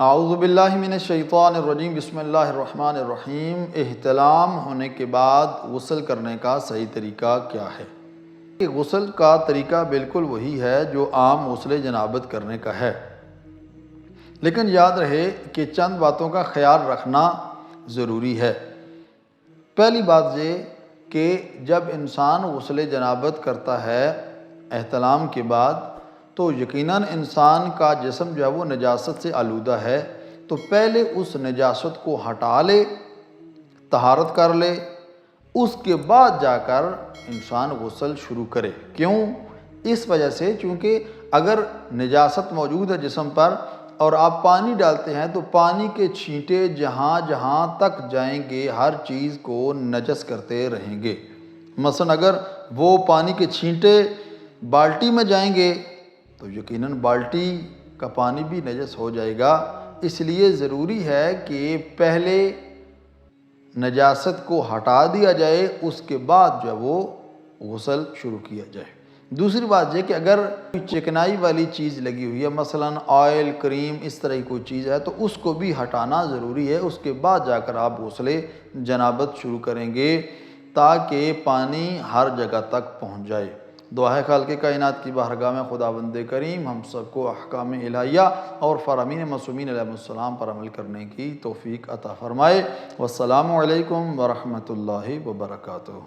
اعوذ باللہ من الشیطان الرجیم، بسم اللہ الرحمن الرحیم۔ احتلام ہونے کے بعد غسل کرنے کا صحیح طریقہ کیا ہے؟ غسل کا طریقہ بالکل وہی ہے جو عام غسل جنابت کرنے کا ہے، لیکن یاد رہے کہ چند باتوں کا خیال رکھنا ضروری ہے۔ پہلی بات یہ کہ جب انسان غسل جنابت کرتا ہے احتلام کے بعد، تو یقیناً انسان کا جسم جو ہے وہ نجاست سے آلودہ ہے، تو پہلے اس نجاست کو ہٹا لے، طہارت کر لے، اس کے بعد جا کر انسان غسل شروع کرے۔ کیوں؟ اس وجہ سے چونکہ اگر نجاست موجود ہے جسم پر اور آپ پانی ڈالتے ہیں تو پانی کے چھینٹے جہاں جہاں تک جائیں گے ہر چیز کو نجس کرتے رہیں گے۔ مثلا اگر وہ پانی کے چھینٹے بالٹی میں جائیں گے تو یقیناً بالٹی کا پانی بھی نجس ہو جائے گا۔ اس لیے ضروری ہے کہ پہلے نجاست کو ہٹا دیا جائے، اس کے بعد جو ہے وہ غسل شروع کیا جائے۔ دوسری بات یہ کہ اگر چکنائی والی چیز لگی ہوئی ہے، مثلا آئل، کریم، اس طرح کی کوئی چیز ہے، تو اس کو بھی ہٹانا ضروری ہے۔ اس کے بعد جا کر آپ غسل جنابت شروع کریں گے تاکہ پانی ہر جگہ تک پہنچ جائے۔ دعا ہے خالق کائنات کی بارگاہ میں خداوند کریم ہم سب کو احکام الہیہ اور فرامین معصومین علیہ السلام پر عمل کرنے کی توفیق عطا فرمائے۔ والسلام علیکم ورحمۃ اللہ وبرکاتہ۔